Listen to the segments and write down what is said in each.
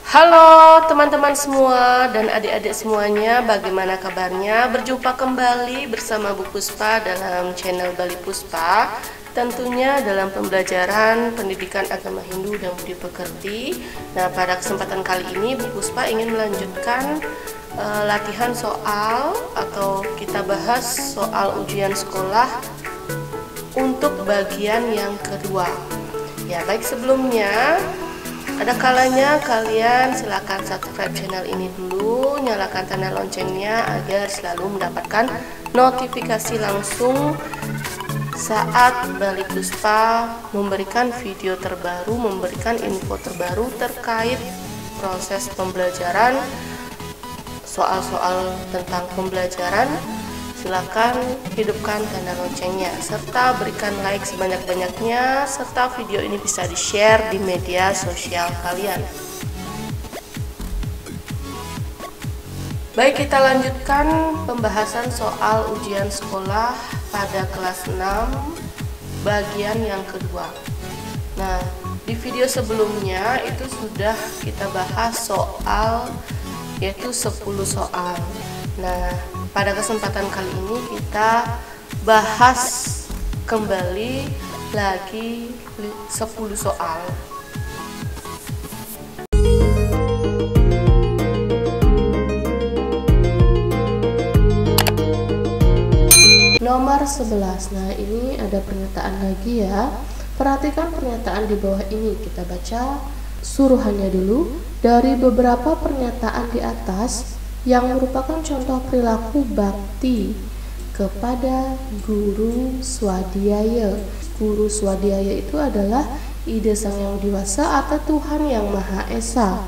Halo teman-teman semua dan adik-adik semuanya, bagaimana kabarnya? Berjumpa kembali bersama Bu Puspa dalam channel Bali Puspa, tentunya dalam pembelajaran pendidikan agama Hindu dan budi pekerti. Nah, pada kesempatan kali ini Bu Puspa ingin melanjutkan latihan soal atau kita bahas soal ujian sekolah untuk bagian yang kedua. Ya, baik, sebelumnya ada kalanya kalian silakan subscribe channel ini dulu, nyalakan tanda loncengnya agar selalu mendapatkan notifikasi langsung saat Bali Puspa memberikan video terbaru, memberikan info terbaru terkait proses pembelajaran, soal-soal tentang pembelajaran. Silakan hidupkan tanda loncengnya serta berikan like sebanyak-banyaknya, serta video ini bisa di-share di media sosial kalian. Baik, kita lanjutkan pembahasan soal ujian sekolah pada kelas 6 bagian yang kedua. Nah, di video sebelumnya itu sudah kita bahas soal yaitu 10 soal. Nah, pada kesempatan kali ini kita bahas kembali lagi 10 soal. Nomor 11. Nah, ini ada pernyataan lagi ya. Perhatikan pernyataan di bawah ini. Kita baca suruhannya dulu. Dari beberapa pernyataan di atas yang merupakan contoh perilaku bakti kepada guru swadhyaya. Guru swadhyaya itu adalah ide Sang Yang Widi Wasa atau Tuhan Yang Maha Esa.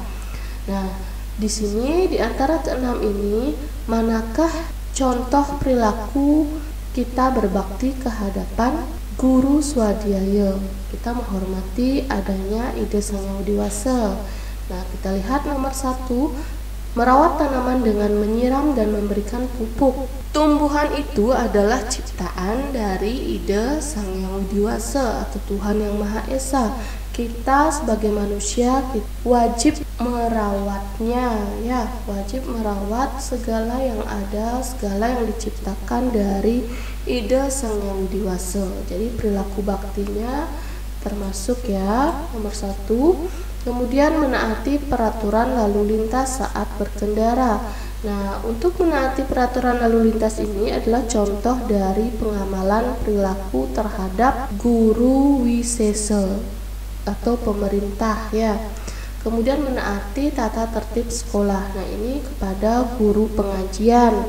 Nah, di sini di antara keenam ini, manakah contoh perilaku kita berbakti kehadapan guru swadhyaya? Kita menghormati adanya ide Sang Yang Widi Wasa. Nah, kita lihat nomor 1. Merawat tanaman dengan menyiram dan memberikan pupuk. Tumbuhan itu adalah ciptaan dari ide Sang Yang Widi Wasa atau Tuhan Yang Maha Esa. Kita sebagai manusia wajib merawatnya, ya, wajib merawat segala yang ada, segala yang diciptakan dari ide Sang Yang Widi Wasa. Jadi perilaku baktinya termasuk ya nomor 1. Kemudian menaati peraturan lalu lintas saat berkendara. Nah, untuk menaati peraturan lalu lintas ini adalah contoh dari pengamalan perilaku terhadap guru wisesa atau pemerintah ya. Kemudian menaati tata tertib sekolah. Nah, ini kepada guru pengajian.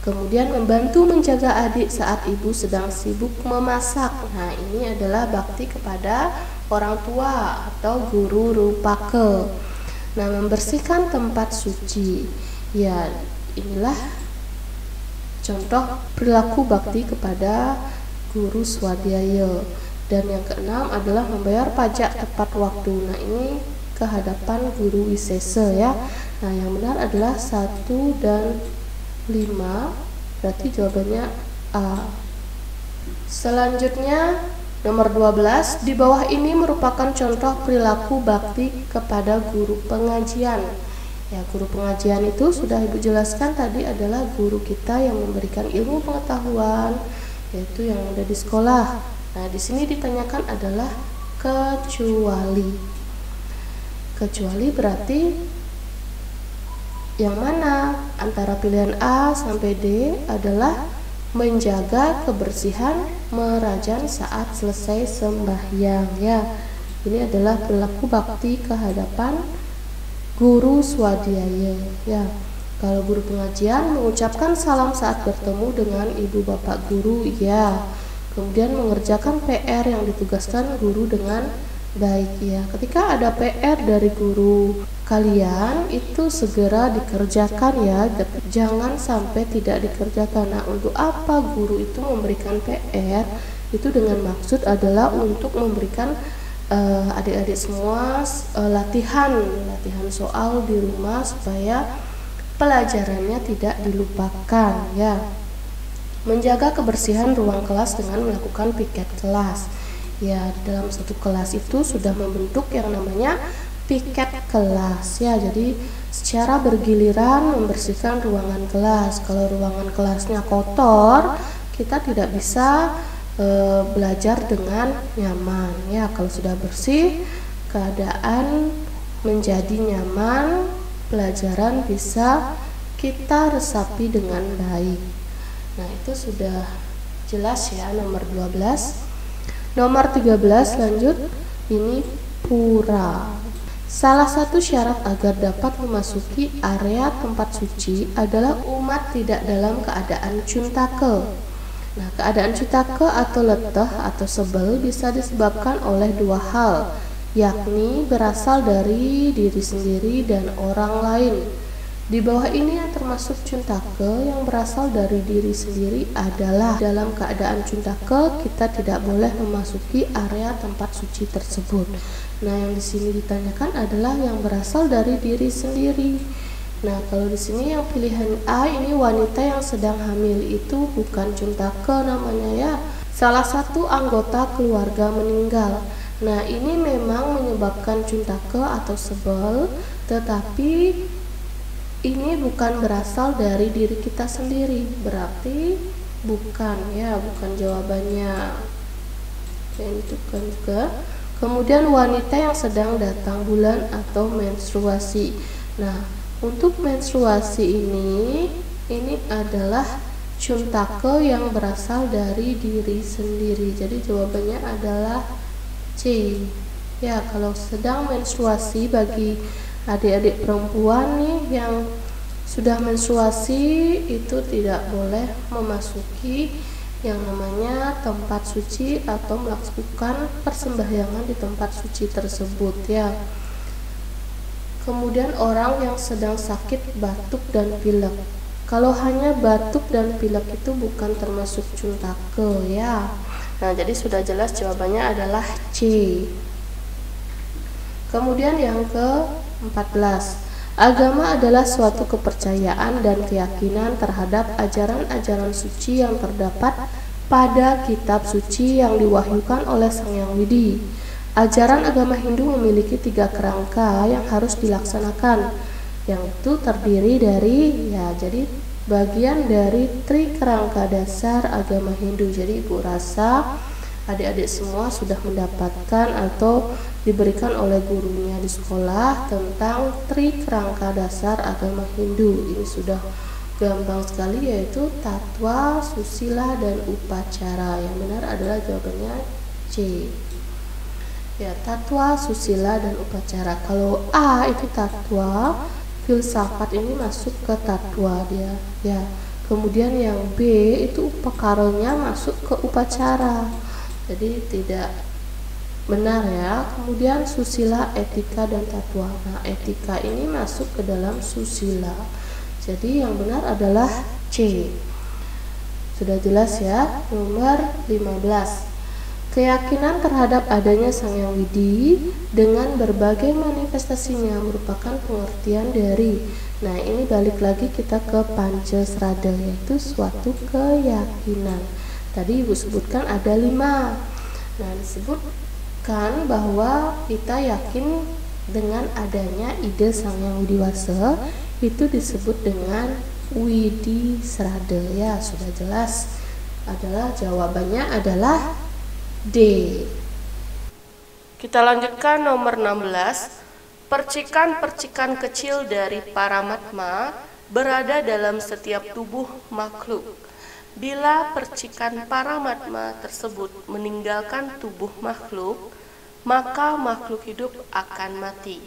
Kemudian membantu menjaga adik saat ibu sedang sibuk memasak. Nah, ini adalah bakti kepada orang tua atau guru rupake. Nah, membersihkan tempat suci. Ya, inilah contoh perilaku bakti kepada guru swadhyaya. Dan yang keenam adalah membayar pajak tepat waktu. Nah, ini kehadapan guru wisesa ya. Nah, yang benar adalah 1 dan 5. Berarti jawabannya A. Selanjutnya nomor 12, di bawah ini merupakan contoh perilaku bakti kepada guru pengajian. Ya, guru pengajian itu sudah Ibu jelaskan tadi adalah guru kita yang memberikan ilmu pengetahuan, yaitu yang ada di sekolah. Nah, di sini ditanyakan adalah kecuali. Kecuali berarti yang mana? Antara pilihan A sampai D adalah menjaga kebersihan merajan saat selesai sembahyang ya. Ini adalah perilaku bakti kehadapan guru swadhyaya ya. Kalau guru pengajian mengucapkan salam saat bertemu dengan ibu bapak guru ya. Kemudian mengerjakan PR yang ditugaskan guru dengan baik ya. Ketika ada PR dari guru kalian itu segera dikerjakan ya, jangan sampai tidak dikerjakan. Nah, untuk apa guru itu memberikan PR? Itu dengan maksud adalah untuk memberikan adik-adik semua latihan soal di rumah supaya pelajarannya tidak dilupakan ya. Menjaga kebersihan ruang kelas dengan melakukan piket kelas. Ya, dalam satu kelas itu sudah membentuk yang namanya piket kelas ya. Jadi secara bergiliran membersihkan ruangan kelas. Kalau ruangan kelasnya kotor, kita tidak bisa belajar dengan nyaman ya. Kalau sudah bersih, keadaan menjadi nyaman, pelajaran bisa kita resapi dengan baik. Nah, itu sudah jelas ya nomor 12. Nomor 13 lanjut, ini pura. Salah satu syarat agar dapat memasuki area tempat suci adalah umat tidak dalam keadaan cuntake. Nah, keadaan cuntake atau letih atau sebel bisa disebabkan oleh dua hal, yakni berasal dari diri sendiri dan orang lain. Di bawah ini yang termasuk cuntake yang berasal dari diri sendiri adalah dalam keadaan cuntake kita tidak boleh memasuki area tempat suci tersebut. Nah, yang di sini ditanyakan adalah yang berasal dari diri sendiri. Nah, kalau di sini yang pilihan A ini wanita yang sedang hamil, itu bukan cuntake namanya ya. Salah satu anggota keluarga meninggal. Nah, ini memang menyebabkan cuntake atau sebel, tetapi ini bukan berasal dari diri kita sendiri, berarti bukan ya, bukan jawabannya. Yang itu kan juga. Kemudian wanita yang sedang datang bulan atau menstruasi. Nah, untuk menstruasi ini adalah cuntake yang berasal dari diri sendiri. Jadi jawabannya adalah C. Ya, kalau sedang menstruasi bagi adik-adik perempuan nih yang sudah menstruasi itu tidak boleh memasuki yang namanya tempat suci atau melakukan persembahyangan di tempat suci tersebut ya. Kemudian orang yang sedang sakit batuk dan pilek. Kalau hanya batuk dan pilek itu bukan termasuk cuntake ya. Nah, jadi sudah jelas jawabannya adalah C. Kemudian yang ke-14, agama adalah suatu kepercayaan dan keyakinan terhadap ajaran-ajaran suci yang terdapat pada kitab suci yang diwahyukan oleh Sang Hyang Widi. Ajaran agama Hindu memiliki 3 kerangka yang harus dilaksanakan, yang itu terdiri dari jadi bagian dari tri kerangka dasar agama Hindu. Jadi Ibu rasa adik-adik semua sudah mendapatkan atau diberikan oleh gurunya di sekolah tentang tri kerangka dasar agama Hindu. Ini sudah gampang sekali, yaitu tatwa, susila, dan upacara. Yang benar adalah jawabannya C. Ya, tatwa, susila, dan upacara. Kalau A itu tatwa, filsafat ini masuk ke tatwa dia. Ya. Kemudian yang B itu upakaranya masuk ke upacara. Jadi tidak benar ya. Kemudian susila, etika, dan tatwa. Nah, etika ini masuk ke dalam susila. Jadi yang benar adalah C. Sudah jelas ya. Nomor 15. Keyakinan terhadap adanya Sang Hyang Widi dengan berbagai manifestasinya merupakan pengertian dari. Nah, ini balik lagi kita ke Pancasrada, yaitu suatu keyakinan. Tadi Ibu sebutkan ada 5. Nah, disebutkan bahwa kita yakin dengan adanya ide Sang Hyang Widiwasa, itu disebut dengan Widisrada ya. Sudah jelas adalah jawabannya adalah D. Kita lanjutkan nomor 16. Percikan-percikan kecil dari paramatma berada dalam setiap tubuh makhluk. Bila percikan paramatma tersebut meninggalkan tubuh makhluk, maka makhluk hidup akan mati.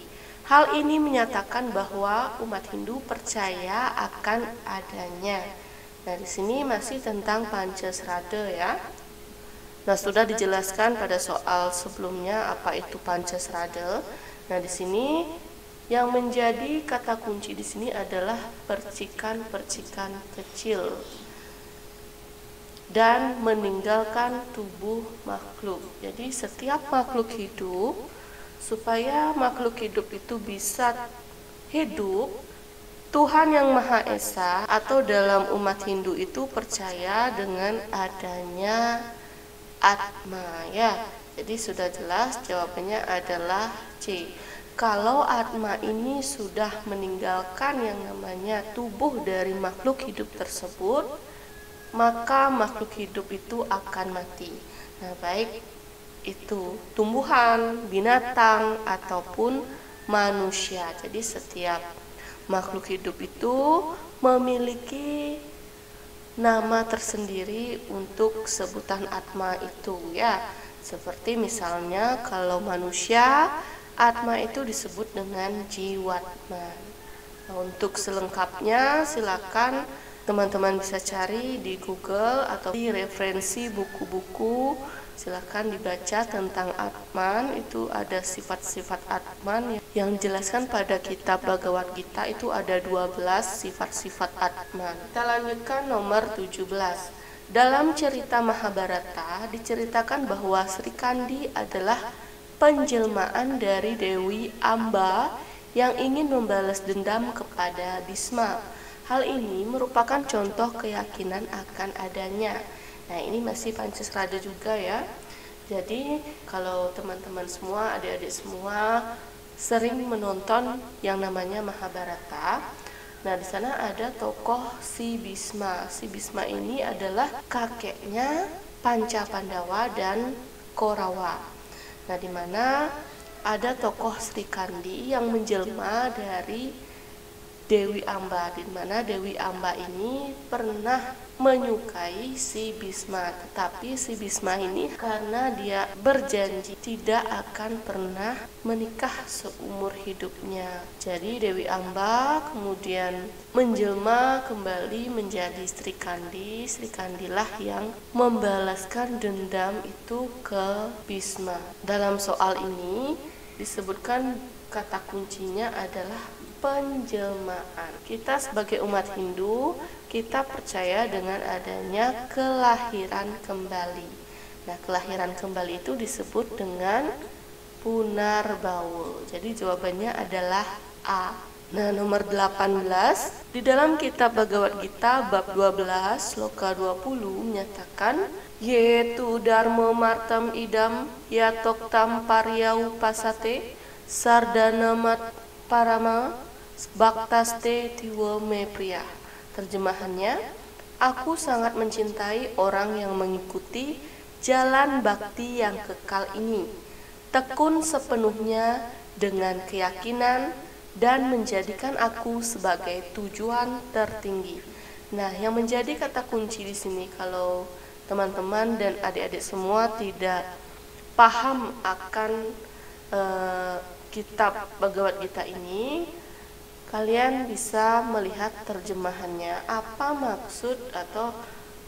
Hal ini menyatakan bahwa umat Hindu percaya akan adanya. Nah, di sini masih tentang Pancasrada ya. Nah, sudah dijelaskan pada soal sebelumnya apa itu Pancasrada. Nah, di sini yang menjadi kata kunci di sini adalah percikan-percikan kecil dan meninggalkan tubuh makhluk. Jadi setiap makhluk hidup, supaya makhluk hidup itu bisa hidup, Tuhan Yang Maha Esa atau dalam umat Hindu itu percaya dengan adanya Atma ya. Jadi sudah jelas jawabannya adalah C. Kalau Atma ini sudah meninggalkan yang namanya tubuh dari makhluk hidup tersebut, maka makhluk hidup itu akan mati. Nah, baik itu tumbuhan, binatang, ataupun manusia. Jadi setiap makhluk hidup itu memiliki nama tersendiri untuk sebutan Atma itu ya. Seperti misalnya kalau manusia, Atma itu disebut dengan Jiwatma. Nah, untuk selengkapnya silakan teman-teman bisa cari di Google atau di referensi buku-buku. Silakan dibaca tentang Atman. Itu ada sifat-sifat Atman yang dijelaskan pada kitab Bhagavad Gita. Itu ada 12 sifat-sifat Atman. Kita lanjutkan nomor 17. Dalam cerita Mahabharata diceritakan bahwa Sri Kandi adalah penjelmaan dari Dewi Amba yang ingin membalas dendam kepada Bhisma. Hal ini merupakan contoh keyakinan akan adanya. Nah, ini masih Pancasrada juga ya. Jadi kalau teman-teman semua, adik-adik semua sering menonton yang namanya Mahabharata. Nah, di sana ada tokoh si Bhisma. Si Bhisma ini adalah kakeknya Panca Pandawa dan Korawa. Nah, di mana ada tokoh Sri Kandi yang menjelma dari Dewi Amba, di mana Dewi Amba ini pernah menyukai si Bhisma, tetapi si Bhisma ini karena dia berjanji tidak akan pernah menikah seumur hidupnya. Jadi Dewi Amba kemudian menjelma kembali menjadi Sri Kandi. Sri Kandilah yang membalaskan dendam itu ke Bhisma. Dalam soal ini disebutkan kata kuncinya adalah penjelmaan. Kita sebagai umat Hindu, kita percaya dengan adanya kelahiran kembali. Nah, kelahiran kembali itu disebut dengan Punarbaul. Jadi jawabannya adalah A. Nah, nomor 18, di dalam kitab Bhagavad Gita bab 12 sloka 20 menyatakan yetu dharma martam idam yatoktam paryau pasate sardana mat parama Bhaktaste tiwa me priya. Terjemahannya, aku sangat mencintai orang yang mengikuti jalan bakti yang kekal ini, tekun sepenuhnya dengan keyakinan dan menjadikan aku sebagai tujuan tertinggi. Nah, yang menjadi kata kunci di sini kalau teman-teman dan adik-adik semua tidak paham akan kitab Bhagavad Gita ini, kalian bisa melihat terjemahannya, apa maksud atau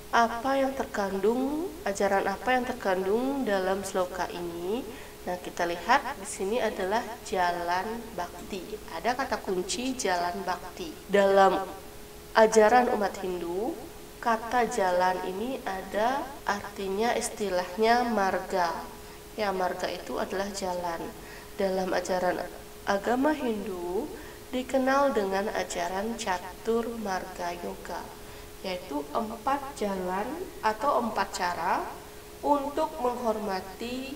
apa yang terkandung, ajaran apa yang terkandung dalam sloka ini. Nah, kita lihat di sini adalah jalan bakti. Ada kata kunci jalan bakti. Dalam ajaran umat Hindu, kata jalan ini ada artinya istilahnya marga. Ya, marga itu adalah jalan. Dalam ajaran agama Hindu dikenal dengan ajaran Catur Marga Yoga, yaitu 4 jalan atau 4 cara untuk menghormati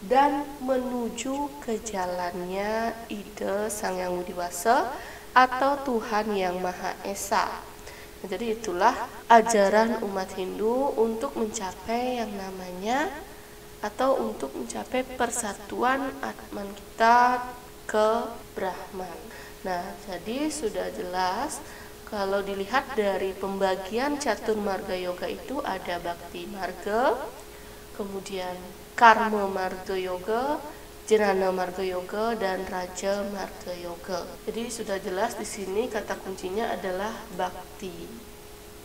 dan menuju ke jalannya ide Sang Yang Widi Wasa atau Tuhan Yang Maha Esa. Jadi itulah ajaran umat Hindu untuk mencapai yang namanya atau untuk mencapai persatuan Atman kita ke Brahman. Nah, jadi sudah jelas kalau dilihat dari pembagian Catur Marga Yoga itu ada Bhakti Marga, kemudian Karma Marga Yoga, Jnana Marga Yoga, dan Raja Marga Yoga. Jadi sudah jelas di sini kata kuncinya adalah Bhakti.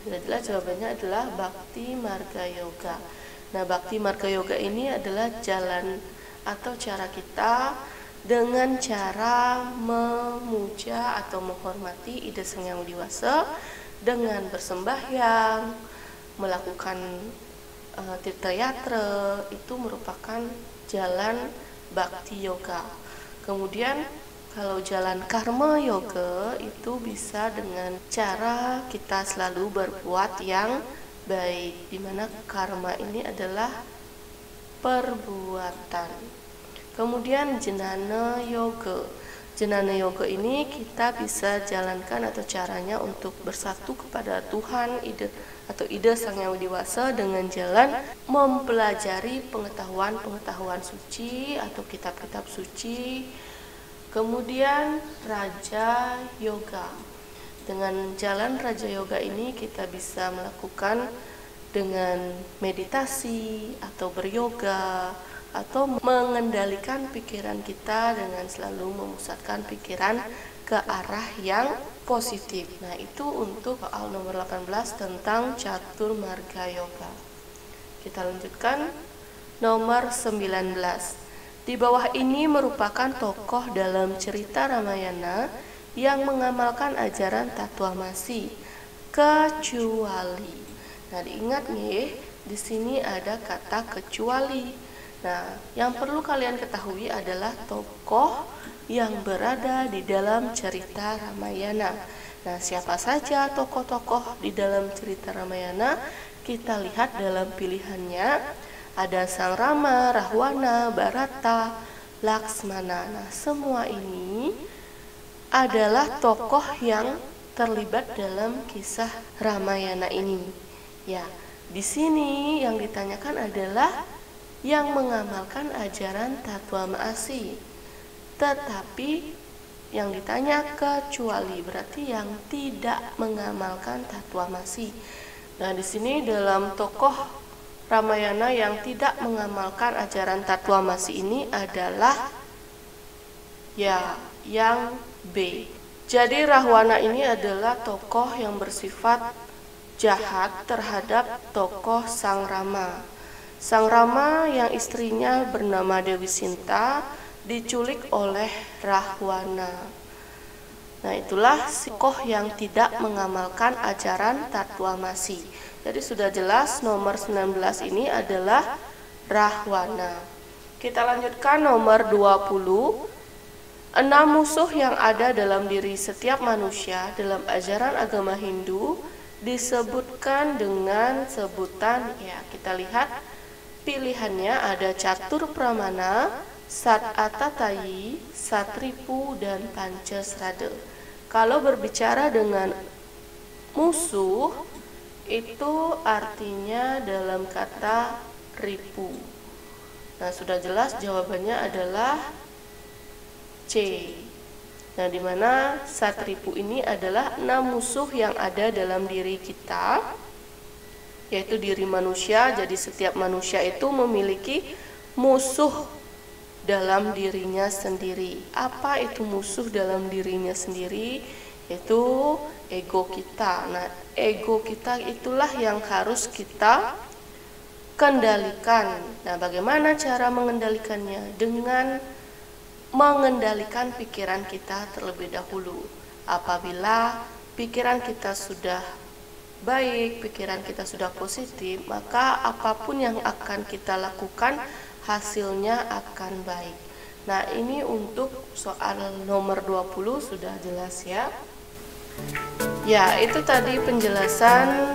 Sudah jelas jawabannya adalah Bhakti Marga Yoga. Nah, Bhakti Marga Yoga ini adalah jalan atau cara kita dengan cara memuja atau menghormati ide Sang Yang Widi Wasa dengan bersembahyang, melakukan tirta yatra, itu merupakan jalan Bhakti Yoga. Kemudian kalau jalan Karma Yoga itu bisa dengan cara kita selalu berbuat yang baik, di mana karma ini adalah perbuatan. Kemudian Jnana Yoga. Jnana Yoga ini kita bisa jalankan atau caranya untuk bersatu kepada Tuhan ide Sang Yang Dewasa dengan jalan mempelajari pengetahuan suci atau kitab-kitab suci. Kemudian Raja Yoga. Dengan jalan Raja Yoga ini kita bisa melakukan dengan meditasi atau beryoga atau mengendalikan pikiran kita dengan selalu memusatkan pikiran ke arah yang positif. Nah, itu untuk soal nomor 18 tentang Catur Marga Yoga. Kita lanjutkan nomor 19. Di bawah ini merupakan tokoh dalam cerita Ramayana yang mengamalkan ajaran Tatwamasi kecuali. Nah, diingat nih, di sini ada kata kecuali. Nah, yang perlu kalian ketahui adalah tokoh yang berada di dalam cerita Ramayana. Nah, siapa saja tokoh-tokoh di dalam cerita Ramayana? Kita lihat dalam pilihannya. Ada Sang Rama, Rahwana, Bharata, Laksmana. Nah, semua ini adalah tokoh yang terlibat dalam kisah Ramayana ini. Ya, di sini yang ditanyakan adalah yang mengamalkan ajaran Tatwamasi. Tetapi yang ditanya kecuali berarti yang tidak mengamalkan Tatwamasi. Nah, di sini dalam tokoh Ramayana yang tidak mengamalkan ajaran Tatwamasi ini adalah yang B. Jadi Rahwana ini adalah tokoh yang bersifat jahat terhadap tokoh Sang Rama. Sang Rama yang istrinya bernama Dewi Sinta diculik oleh Rahwana. Nah, itulah tokoh yang tidak mengamalkan ajaran Tatwamasi. Jadi sudah jelas nomor 19 ini adalah Rahwana. Kita lanjutkan nomor 20. 6 musuh yang ada dalam diri setiap manusia dalam ajaran agama Hindu disebutkan dengan sebutan, ya kita lihat pilihannya ada Catur Pramana, Sat Atatayi, Satripu, dan Pancasrada. Kalau berbicara dengan musuh, itu artinya dalam kata ripu. Nah, sudah jelas jawabannya adalah C. Nah, di mana Satripu ini adalah 6 musuh yang ada dalam diri kita, yaitu diri manusia. Jadi setiap manusia itu memiliki musuh dalam dirinya sendiri. Apa itu musuh dalam dirinya sendiri? Yaitu ego kita. Nah, ego kita itulah yang harus kita kendalikan. Nah, bagaimana cara mengendalikannya? Dengan mengendalikan pikiran kita terlebih dahulu. Apabila pikiran kita sudah baik, pikiran kita sudah positif, maka apapun yang akan kita lakukan hasilnya akan baik. Nah, ini untuk soal nomor 20 sudah jelas ya. Ya, itu tadi penjelasan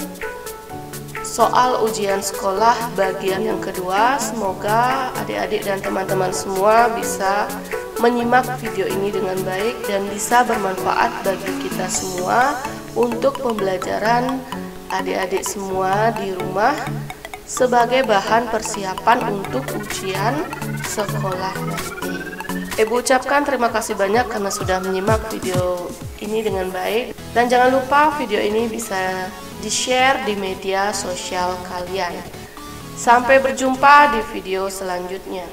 soal ujian sekolah bagian yang kedua. Semoga adik-adik dan teman-teman semua bisa menyimak video ini dengan baik dan bisa bermanfaat bagi kita semua untuk pembelajaran adik-adik semua di rumah sebagai bahan persiapan untuk ujian sekolah nanti. Ibu ucapkan terima kasih banyak karena sudah menyimak video ini dengan baik, dan jangan lupa video ini bisa di-share di media sosial kalian. Sampai berjumpa di video selanjutnya.